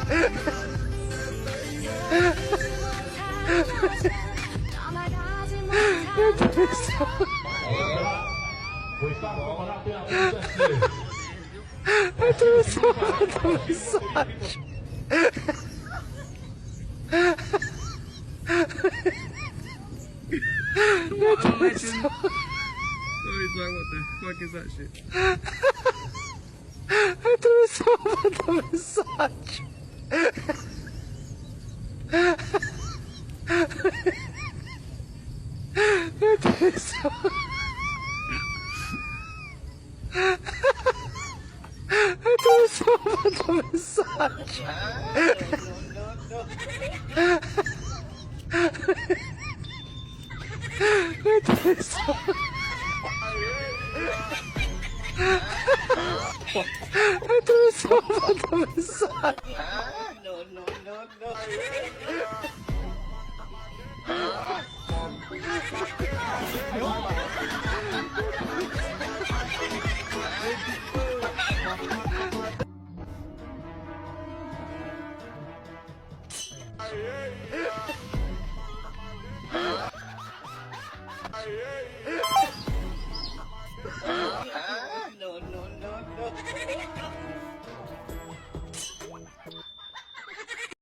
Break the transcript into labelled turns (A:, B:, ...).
A: 毁谤共和党对党政治。
B: 这是什么东西啊？What
C: the fuck is that shit?
B: Это самое massage. Это самое... Это самое massage. Это самое... Это самое massage. No.